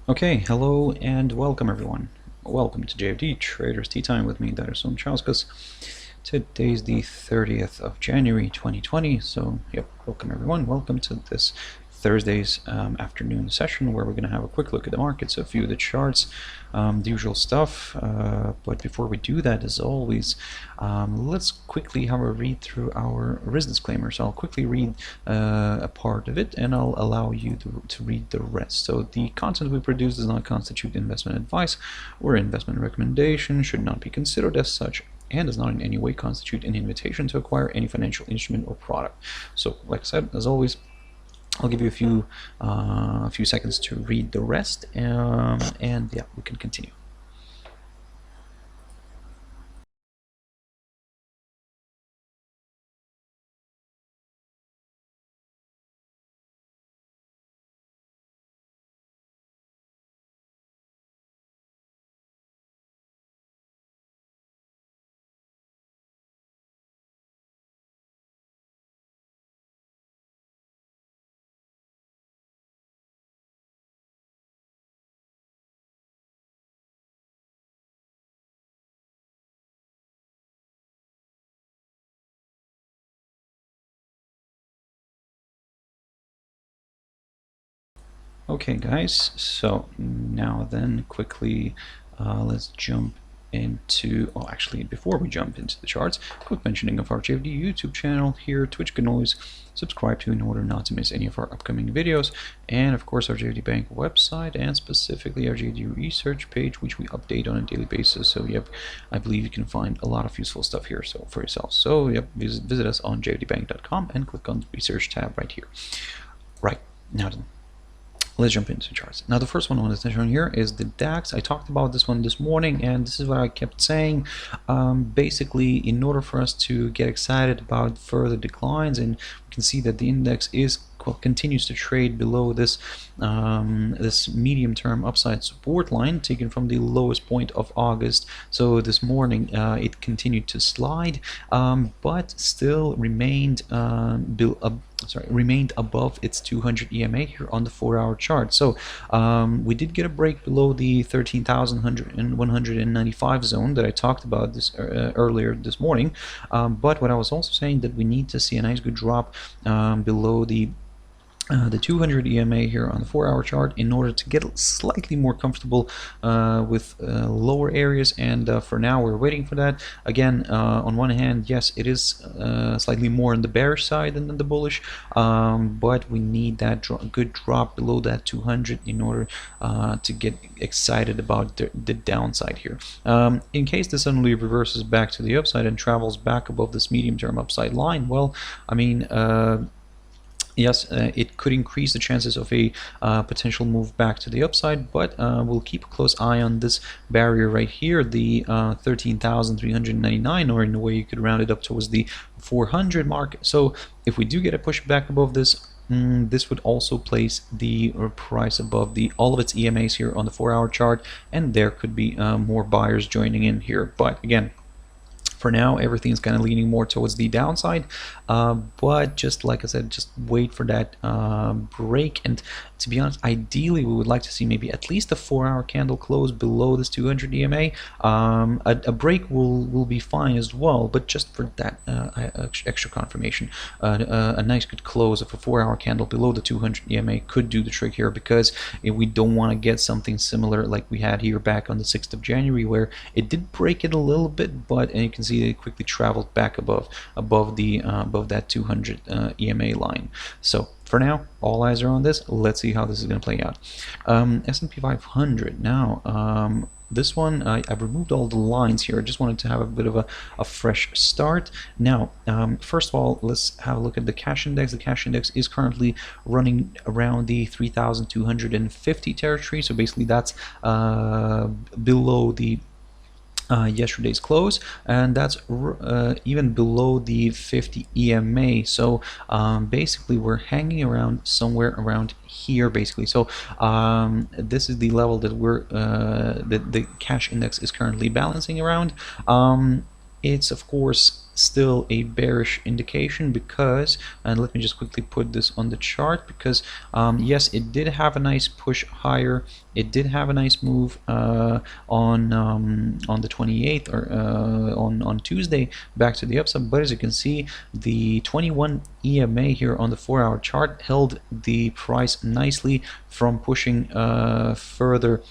Okay, hello and welcome everyone. Welcome to JFD Traders Tea Time with me, Darius Anucauskas. Today's the 30th of January 2020, so yep, welcome everyone. Welcome to this Thursday's afternoon session where we're going to have a quick look at the markets, a few of the charts, the usual stuff. But before we do that, as always, let's quickly have a read through our risk disclaimer. So I'll quickly read a part of it and I'll allow you to read the rest. So the content we produce does not constitute investment advice or investment recommendation, should not be considered as such, and does not in any way constitute an invitation to acquire any financial instrument or product. So like I said, as always, I'll give you a few seconds to read the rest, and yeah, we can continue. Okay guys, so now then quickly let's jump into, oh actually before we jump into the charts, quick mentioning of our JFD YouTube channel here, which you can always subscribe to in order not to miss any of our upcoming videos, and of course our JFD Bank website and specifically our JFD research page, which we update on a daily basis. So yep, I believe you can find a lot of useful stuff here so for yourself. So yep, visit us on jfdbank.com and click on the research tab right here. Right, now then, let's jump into charts. Now the first one I want to show here is the DAX. I talked about this one this morning, and this is what I kept saying. Basically, in order for us to get excited about further declines, and we can see that the index is continues to trade below this this medium-term upside support line taken from the lowest point of August. So this morning it continued to slide, but still remained remained above its 200 EMA here on the 4-hour chart. So we did get a break below the 13,195 zone that I talked about this earlier this morning. But what I was also saying that we need to see a nice good drop below the 200 EMA here on the 4-hour chart in order to get slightly more comfortable with lower areas, and for now we're waiting for that. Again, on one hand, yes, it is slightly more on the bearish side than the bullish, but we need that good drop below that 200 in order to get excited about the downside here. In case this suddenly reverses back to the upside and travels back above this medium-term upside line, well, I mean, yes, it could increase the chances of a potential move back to the upside, but we'll keep a close eye on this barrier right here, the 13,399, or in a way you could round it up towards the 400 mark. So if we do get a push back above this, this would also place the price above all of its EMAs here on the 4-hour chart, and there could be more buyers joining in here. But again, for now, everything's kind of leaning more towards the downside, but just like I said, just wait for that break. And to be honest, ideally we would like to see maybe at least a 4-hour candle close below this 200 EMA. A break will be fine as well, but just for that extra confirmation, a nice good close of a 4-hour candle below the 200 EMA could do the trick here, because we don't want to get something similar like we had here back on the 6th of January, where it did break it a little bit, but you can see it quickly traveled back above that 200 EMA line. So for now, all eyes are on this. Let's see how this is going to play out. S&P 500 now. This one, I've removed all the lines here. I just wanted to have a bit of a fresh start. Now, first of all, let's have a look at the cash index. The cash index is currently running around the 3,250 territory. So basically that's below the yesterday's close, and that's even below the 50 EMA. So basically we're hanging around somewhere around here basically. So this is the level that we're that the cash index is currently balancing around. It's of course still a bearish indication because, and let me just quickly put this on the chart, because yes, it did have a nice push higher, it did have a nice move on the 28th or on Tuesday back to the upside, but as you can see, the 21 EMA here on the 4-hour chart held the price nicely from pushing further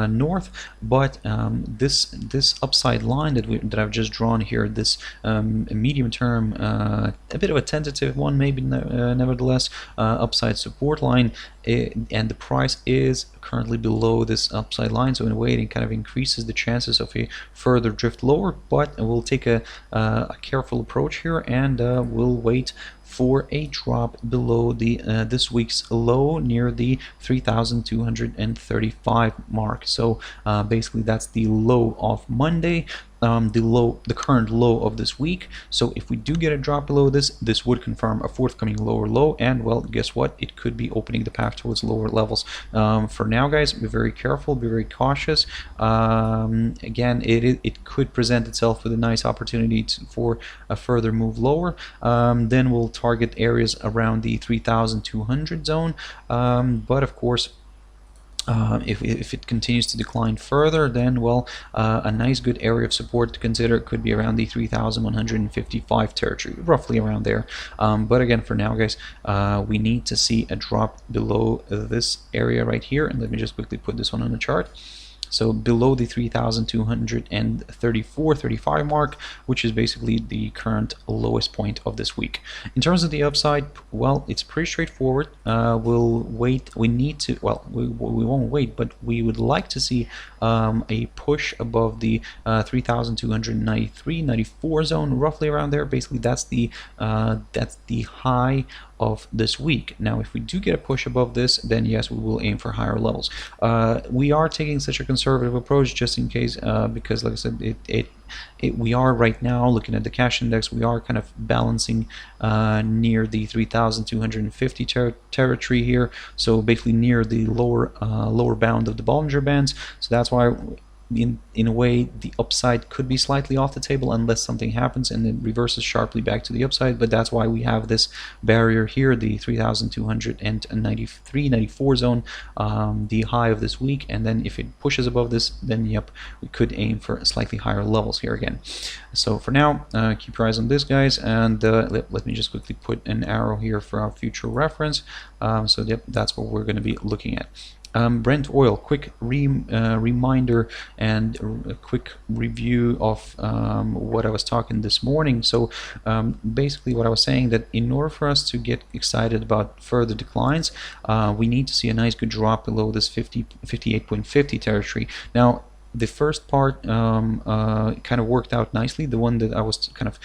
north, but this upside line that I've just drawn here, this medium term, a bit of a tentative one, maybe nevertheless, upside support line, and the price is currently below this upside line, so in a way it kind of increases the chances of a further drift lower, but we'll take a careful approach here, and we'll wait for a drop below the this week's low near the 3,235 mark. So basically that's the low of Monday, the current low of this week. So if we do get a drop below this would confirm a forthcoming lower low, and well, guess what, it could be opening the path towards lower levels. For now, guys, be very careful, be very cautious. Again, it could present itself with a nice opportunity for a further move lower. Then we'll target areas around the 3,200 zone, but of course, if it continues to decline further, then well, a nice good area of support to consider could be around the 3,155 territory, roughly around there. But again, for now, guys, we need to see a drop below this area right here, and let me just quickly put this one on the chart. So below the 3,234-35 mark, which is basically the current lowest point of this week. In terms of the upside, well, it's pretty straightforward. We'll wait. We need to, well, we won't wait, but we would like to see a push above the 3,293-94 zone, roughly around there. Basically, that's the high of this week. Now, if we do get a push above this, then yes, we will aim for higher levels. We are taking such a conservative approach just in case, because like I said, we are right now looking at the cash index, we are kind of balancing near the 3,250 territory here, so basically near the lower bound of the Bollinger Bands. So that's why in a way the upside could be slightly off the table unless something happens and it reverses sharply back to the upside. But that's why we have this barrier here, the 3,293-94 zone, the high of this week, and then if it pushes above this, then yep, we could aim for slightly higher levels here again. So for now, keep your eyes on this, guys, and let me just quickly put an arrow here for our future reference. So yep, that's what we're going to be looking at. Brent Oil, quick reminder and a quick review of what I was talking this morning. So basically what I was saying, that in order for us to get excited about further declines, we need to see a nice good drop below this 58.50 territory. Now, the first part kind of worked out nicely, the one that I was kind of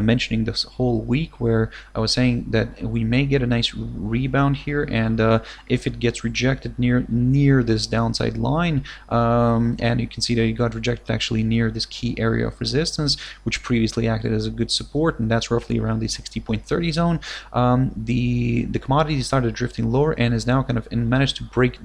mentioning this whole week, where I was saying that we may get a nice rebound here, and if it gets rejected near this downside line, and you can see that it got rejected actually near this key area of resistance, which previously acted as a good support, and that's roughly around the 60.30 zone. The commodity started drifting lower and is now kind of managed to break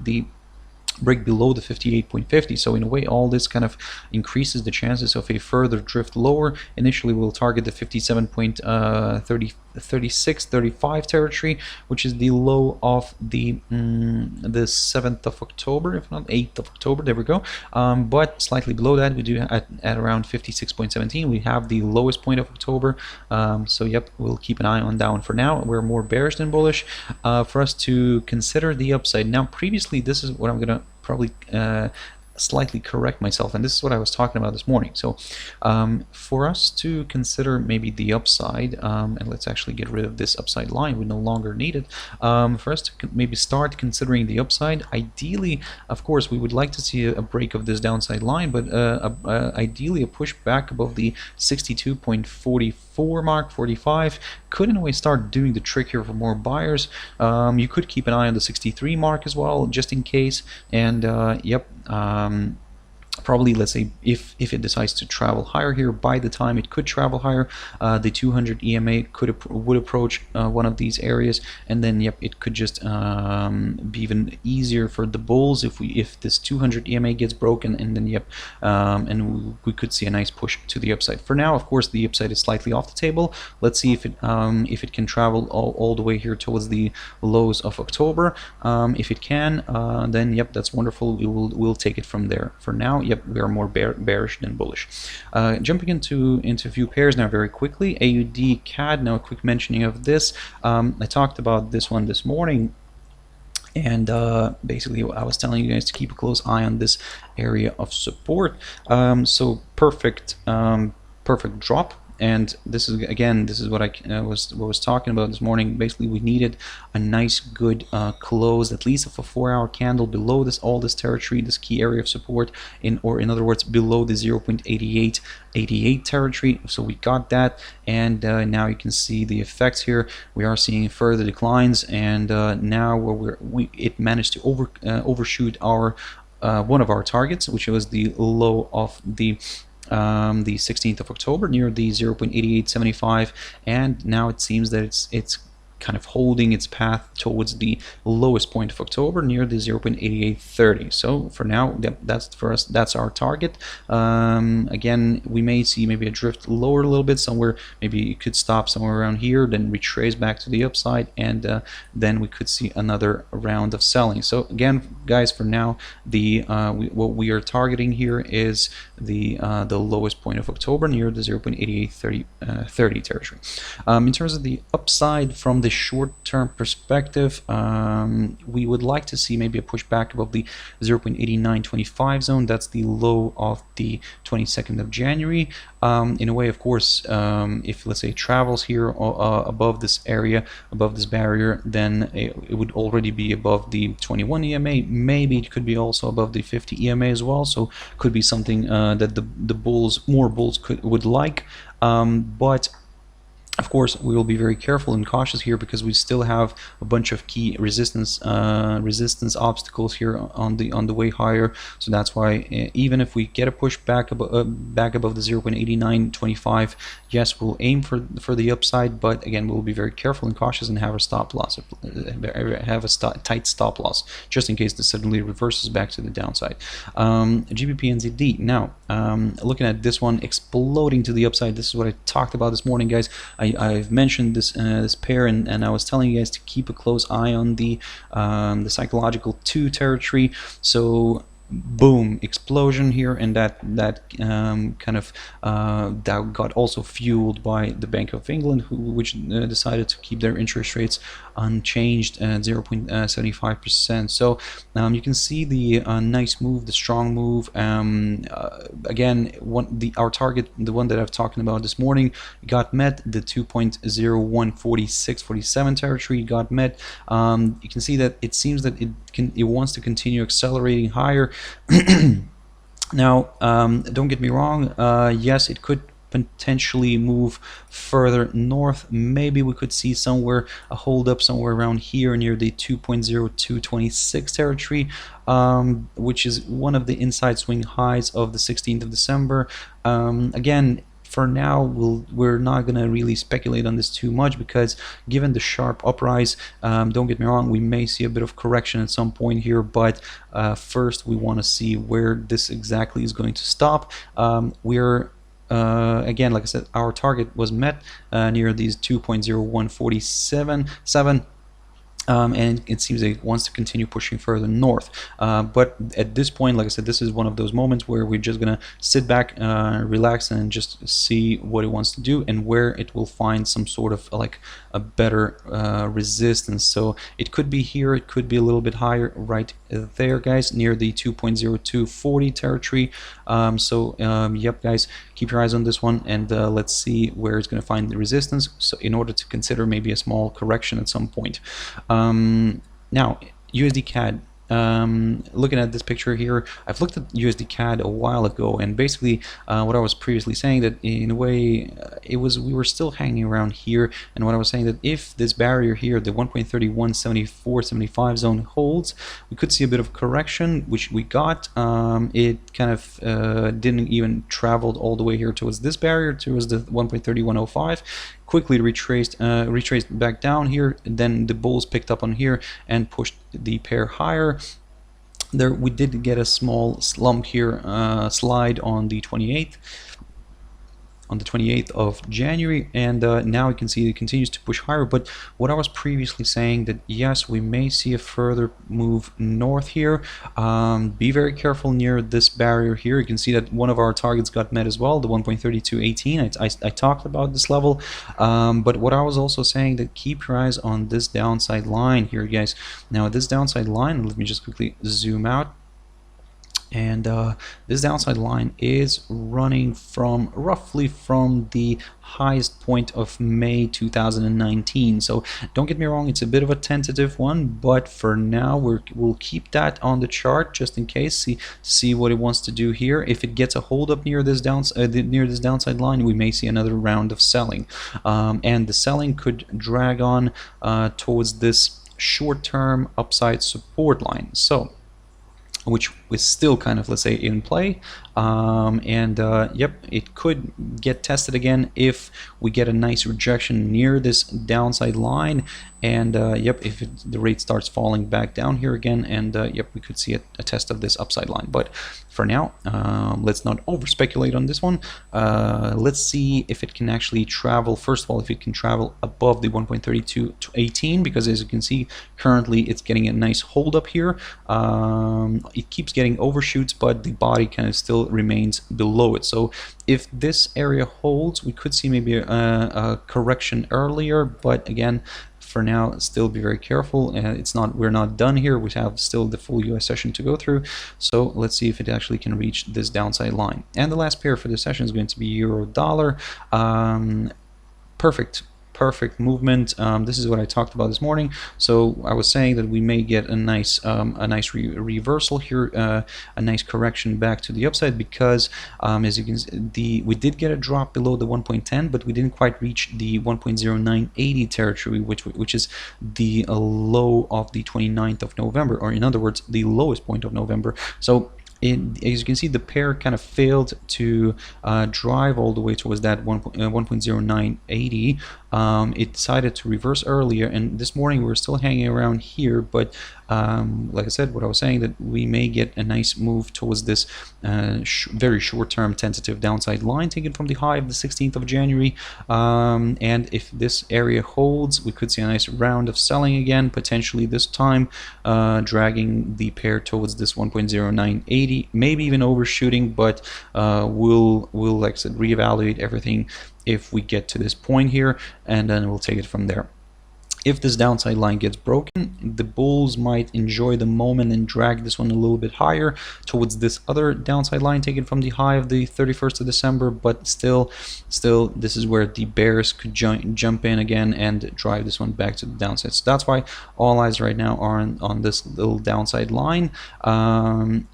below the 58.50. So in a way, all this kind of increases the chances of a further drift lower. Initially, we'll target the 57.36-35 territory, which is the low of the 7th of October, if not 8th of October. There we go. But slightly below that, we do at around 56.17. We have the lowest point of October. So yep, we'll keep an eye on that one for now. We're more bearish than bullish. For us to consider the upside. Now, previously, this is what I'm gonna probably slightly correct myself, and this is what I was talking about this morning. So for us to consider maybe the upside, and let's actually get rid of this upside line, we no longer need it. For us to maybe start considering the upside, ideally, of course, we would like to see a break of this downside line, but ideally a push back above the 62.44 mark, 45 could in a way start doing the trick here for more buyers. You could keep an eye on the 63 mark as well, just in case, and yep, probably, let's say, if it decides to travel higher here, by the time it could travel higher, the 200 EMA would approach one of these areas, and then yep, it could just be even easier for the bulls if this 200 EMA gets broken, and then yep, and we could see a nice push to the upside. For now, of course, the upside is slightly off the table. Let's see if it can travel all the way here towards the lows of October. If it can, then yep, that's wonderful. We'll take it from there. For now, yep, we are more bearish than bullish. Jumping into a few pairs now very quickly. AUDCAD. Now a quick mentioning of this. I talked about this one this morning, and basically I was telling you guys to keep a close eye on this area of support. So perfect drop. And this is what I was talking about this morning. Basically, we needed a nice, good close, at least of a 4-hour candle below all this territory, this key area of support, in other words, below the 0.8888 territory. So we got that, and now you can see the effects here. We are seeing further declines, and now it managed to overshoot our one of our targets, which was the low of the 16th of October near the 0.8875, and now it seems that it's kind of holding its path towards the lowest point of October near the 0.8830. So for now, that's for us, that's our target. Again, we may see maybe a drift lower a little bit somewhere. Maybe it could stop somewhere around here, then retrace back to the upside, and then we could see another round of selling. So again, guys, for now, what we are targeting here is the lowest point of October near the 0.8830 territory. In terms of the upside from the short-term perspective, we would like to see maybe a pushback above the 0.8925 zone. That's the low of the 22nd of January. In a way, of course, if let's say it travels here above this area, above this barrier, then it would already be above the 21 EMA. Maybe it could be also above the 50 EMA as well. So could be something that more bulls would like, but of course, we will be very careful and cautious here because we still have a bunch of key resistance obstacles here on the way higher. So that's why even if we get a push back above the 0.8925, yes, we'll aim for the upside, but again, we'll be very careful and cautious and have a stop loss, tight stop loss, just in case this suddenly reverses back to the downside. GBPNZD. Now, looking at this one exploding to the upside. This is what I talked about this morning, guys. I've mentioned this pair, and I was telling you guys to keep a close eye on the psychological 2 territory. So boom, explosion here, and that got also fueled by the Bank of England, which decided to keep their interest rates unchanged at 0.75%. So you can see the nice move, the strong move. Again, our target, the one that I've talked about this morning, got met. The 2.014647 territory got met. You can see that it seems that it wants to continue accelerating higher. Now, don't get me wrong, yes, it could potentially move further north. Maybe we could see a hold up somewhere around here near the 2.0226 territory, which is one of the inside swing highs of the 16th of December. Again, for now, we're not going to really speculate on this too much, because given the sharp uprise, don't get me wrong, we may see a bit of correction at some point here, but first we want to see where this exactly is going to stop. Again, like I said, our target was met near these 2.0147. And it seems that it wants to continue pushing further north. But at this point, like I said, this is one of those moments where we're just going to sit back, relax, and just see what it wants to do and where it will find some sort of like a better resistance. So it could be here, it could be a little bit higher right there, guys, near the 2.0240 territory. Yep, guys, keep your eyes on this one, and let's see where it's going to find the resistance, so in order to consider maybe a small correction at some point. Now, USDCAD. looking at this picture here, I've looked at USDCAD a while ago, and basically what I was previously saying, that in a way we were still hanging around here, and what I was saying, that if this barrier here, the 1.317475 zone holds, we could see a bit of correction, which we got. It kind of didn't even traveled all the way here towards this barrier, towards the 1.3105, quickly retraced back down here. Then the bulls picked up on here and pushed the pair higher. There we did get a small slump here, slide on the 28th of January, and now you can see it continues to push higher. But what I was previously saying, that yes, we may see a further move north here. Be very careful near this barrier here. You can see that one of our targets got met as well, the 1.3218. I talked about this level, but what I was also saying, that keep your eyes on this downside line here, guys. Now this downside line, let me just quickly zoom out. And this downside line is running from roughly from the highest point of May 2019. So don't get me wrong, it's a bit of a tentative one, but for now we'll keep that on the chart just in case. See what it wants to do here. If it gets a hold up near this downside line, we may see another round of selling, and the selling could drag on towards this short-term upside support line. So, which is still kind of, let's say, in play, yep, it could get tested again if we get a nice rejection near this downside line, and yep, if the rate starts falling back down here again, and yep, we could see a test of this upside line. But for now, let's not over speculate on this one. Let's see if it can actually travel, first of all, if it can travel above the 1.3218, because as you can see, currently it's getting a nice hold up here. It keeps getting overshoots, but the body kind of still remains below it. So if this area holds, we could see maybe a correction earlier, but again, for now, still be very careful. We're not done here. We have still the full US session to go through. So let's see if it actually can reach this downside line. And the last pair for this session is going to be euro dollar. Perfect movement. This is what I talked about this morning. So I was saying that we may get a nice reversal here, a nice correction back to the upside, because as you can see, we did get a drop below the 1.10, but we didn't quite reach the 1.0980 territory, which is the low of the 29th of November, or in other words, the lowest point of November. So as you can see, the pair kind of failed to drive all the way towards that 1.0980. It decided to reverse earlier, and this morning we're still hanging around here, but like I said, what I was saying, that we may get a nice move towards this very short-term tentative downside line taken from the high of the 16th of January, and if this area holds, we could see a nice round of selling again, potentially this time dragging the pair towards this 1.0980, maybe even overshooting, but we'll like I said, reevaluate everything if we get to this point here, and then we'll take it from there. If this downside line gets broken, the bulls might enjoy the moment and drag this one a little bit higher towards this other downside line taken from the high of the 31st of December, but still this is where the bears could jump in again and drive this one back to the downside. So that's why all eyes right now are on this little downside line.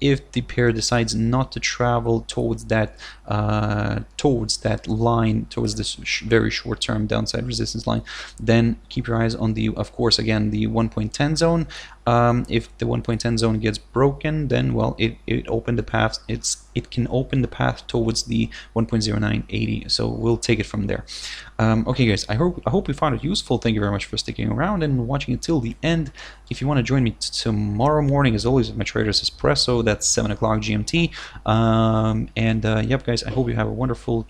If the pair decides not to travel towards that line, towards this very short-term downside resistance line, then keep your eyes on the, of course, again, the 1.10 zone. If the 1.10 zone gets broken, then well, it opened the path. It can open the path towards the 1.0980. So we'll take it from there. Okay, guys, I hope you found it useful. Thank you very much for sticking around and watching it till the end. If you want to join me tomorrow morning, as always, at my Traders Espresso, that's 7 o'clock GMT. Yep, guys, I hope you have a wonderful,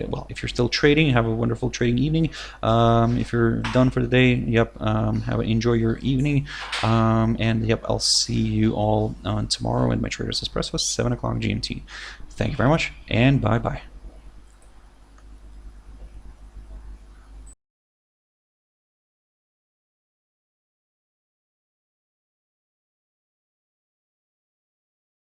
well, if you're still trading, have a wonderful trading evening. If you're done for the day, yep, enjoy your evening. Yep, I'll see you all tomorrow at my Traders Espresso, 7 o'clock GMT. Thank you very much, and bye-bye.